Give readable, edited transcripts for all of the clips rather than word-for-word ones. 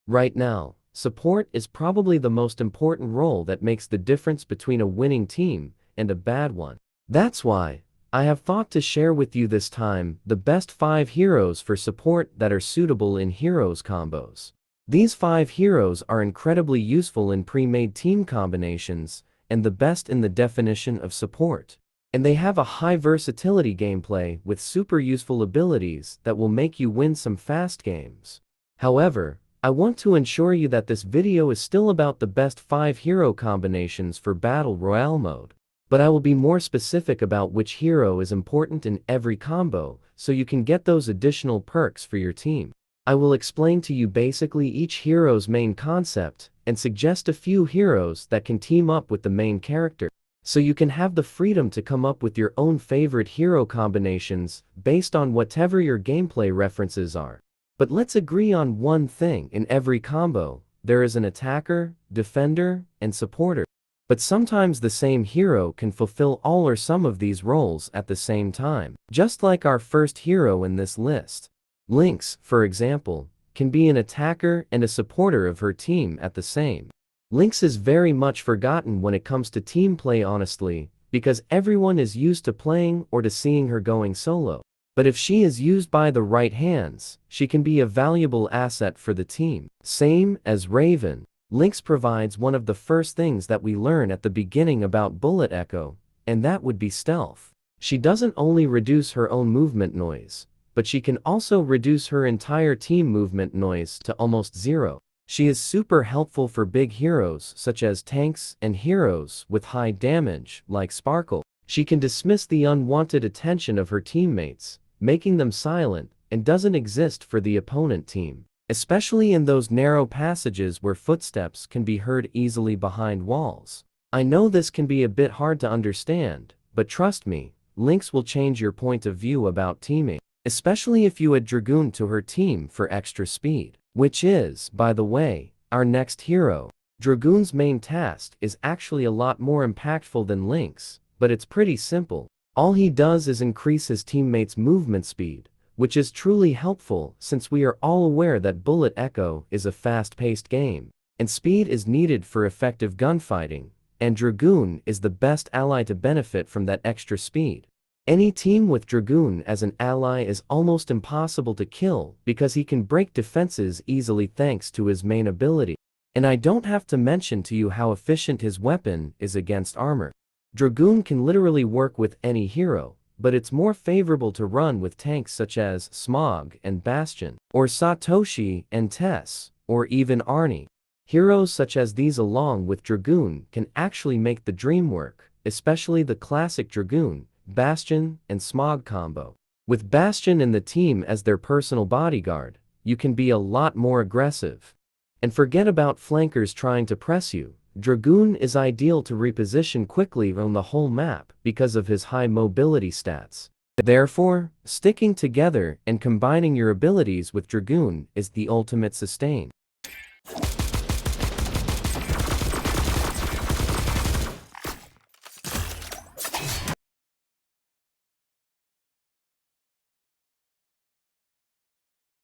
Right now, support is probably the most important role that makes the difference between a winning team and a bad one. That's why I have thought to share with you this time the best 5 heroes for support that are suitable in heroes combos. These 5 heroes are incredibly useful in pre-made team combinations and the best in the definition of support. And they have a high versatility gameplay with super useful abilities that will make you win some fast games. However, I want to ensure you that this video is still about the best 5 hero combinations for Battle Royale mode. But I will be more specific about which hero is important in every combo, so you can get those additional perks for your team. I will explain to you basically each hero's main concept, and suggest a few heroes that can team up with the main character, so you can have the freedom to come up with your own favorite hero combinations based on whatever your gameplay references are. But let's agree on one thing: in every combo, there is an attacker, defender, and supporter. But sometimes the same hero can fulfill all or some of these roles at the same time. Just like our first hero in this list. Lynx, for example, can be an attacker and a supporter of her team at the same. Lynx is very much forgotten when it comes to team play, honestly, because everyone is used to playing or to seeing her going solo. But if she is used by the right hands, she can be a valuable asset for the team. Same as Raven. Lynx provides one of the first things that we learn at the beginning about Bullet Echo, and that would be stealth. She doesn't only reduce her own movement noise, but she can also reduce her entire team movement noise to almost zero. She is super helpful for big heroes such as tanks and heroes with high damage like Sparkle. She can dismiss the unwanted attention of her teammates, making them silent, and doesn't exist for the opponent team. Especially in those narrow passages where footsteps can be heard easily behind walls. I know this can be a bit hard to understand, but trust me, Lynx will change your point of view about teaming. Especially if you add Dragoon to her team for extra speed. Which is, by the way, our next hero. Dragoon's main task is actually a lot more impactful than Lynx, but it's pretty simple. All he does is increase his teammates' movement speed, which is truly helpful since we are all aware that Bullet Echo is a fast-paced game, and speed is needed for effective gunfighting, and Dragoon is the best ally to benefit from that extra speed. Any team with Dragoon as an ally is almost impossible to kill because he can break defenses easily thanks to his main ability. And I don't have to mention to you how efficient his weapon is against armor. Dragoon can literally work with any hero, but it's more favorable to run with tanks such as Smog and Bastion, or Satoshi and Tess, or even Arnie. Heroes such as these along with Dragoon can actually make the dream work, especially the classic Dragoon, Bastion, and Smog combo. With Bastion and the team as their personal bodyguard, you can be a lot more aggressive. And forget about flankers trying to press you. Dragoon is ideal to reposition quickly on the whole map because of his high mobility stats. Therefore, sticking together and combining your abilities with Dragoon is the ultimate sustain.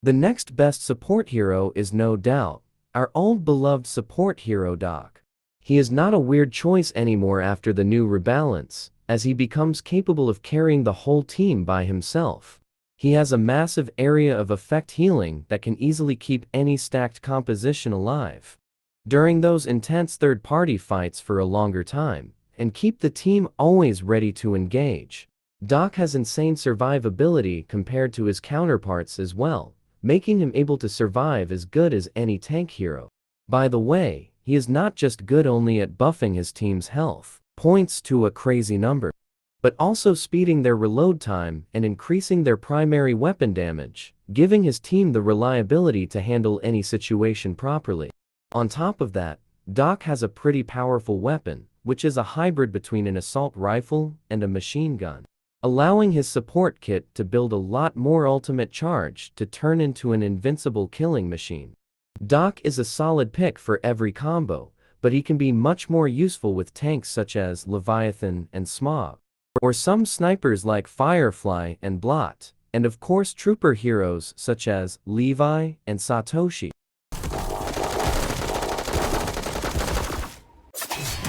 The next best support hero is no doubt our old beloved support hero Doc. He is not a weird choice anymore after the new rebalance, as he becomes capable of carrying the whole team by himself. He has a massive area of effect healing that can easily keep any stacked composition alive during those intense third-party fights for a longer time, and keep the team always ready to engage. Doc has insane survivability compared to his counterparts as well, making him able to survive as good as any tank hero. By the way, he is not just good only at buffing his team's health points to a crazy number, but also speeding their reload time and increasing their primary weapon damage, giving his team the reliability to handle any situation properly. On top of that, Doc has a pretty powerful weapon, which is a hybrid between an assault rifle and a machine gun, allowing his support kit to build a lot more ultimate charge to turn into an invincible killing machine. Doc is a solid pick for every combo, but he can be much more useful with tanks such as Leviathan and Smog, or some snipers like Firefly and Blot, and of course trooper heroes such as Levi and Satoshi.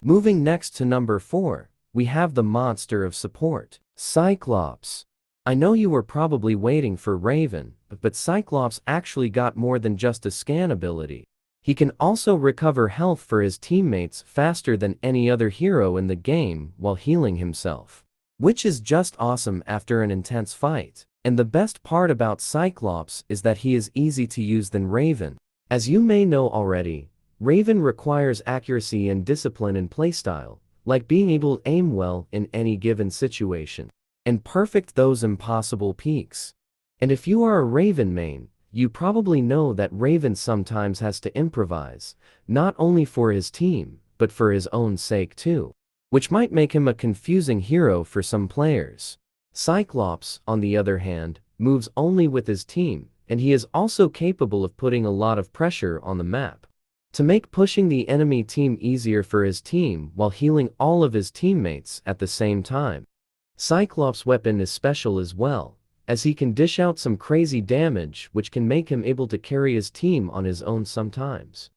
Moving next to number 4, we have the monster of support, Cyclops. I know you were probably waiting for Raven, but Cyclops actually got more than just a scan ability. He can also recover health for his teammates faster than any other hero in the game while healing himself, which is just awesome after an intense fight. And the best part about Cyclops is that he is easy to use than Raven. As you may know already, Raven requires accuracy and discipline in playstyle, like being able to aim well in any given situation, and perfect those impossible peaks. And if you are a Raven main, you probably know that Raven sometimes has to improvise, not only for his team, but for his own sake too, which might make him a confusing hero for some players. Cyclops, on the other hand, moves only with his team, and he is also capable of putting a lot of pressure on the map to make pushing the enemy team easier for his team while healing all of his teammates at the same time. Cyclops' weapon is special as well, as he can dish out some crazy damage which can make him able to carry his team on his own sometimes.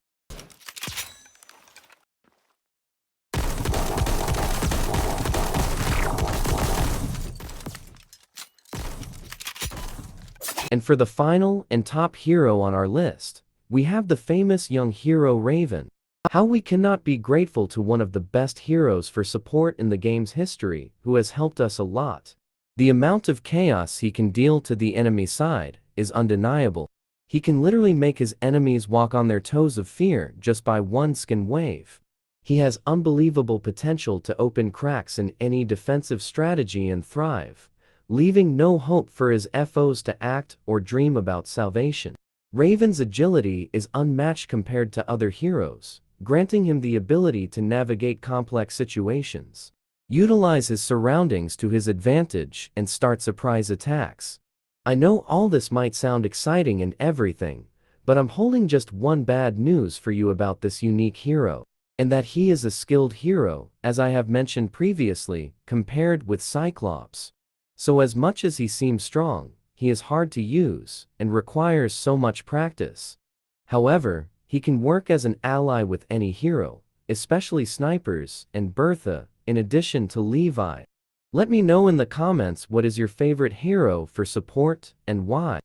And for the final and top hero on our list, we have the famous young hero Raven. How we cannot be grateful to one of the best heroes for support in the game's history, who has helped us a lot. The amount of chaos he can deal to the enemy side is undeniable. He can literally make his enemies walk on their toes of fear just by one skin wave. He has unbelievable potential to open cracks in any defensive strategy and thrive, leaving no hope for his FOs to act or dream about salvation. Raven's agility is unmatched compared to other heroes, granting him the ability to navigate complex situations, utilize his surroundings to his advantage, and start surprise attacks. I know all this might sound exciting and everything, but I'm holding just one bad news for you about this unique hero, and that he is a skilled hero, as I have mentioned previously, compared with Cyclops. So as much as he seems strong, he is hard to use and requires so much practice. However, he can work as an ally with any hero, especially snipers and Bertha, in addition to Levi. Let me know in the comments what is your favorite hero for support and why.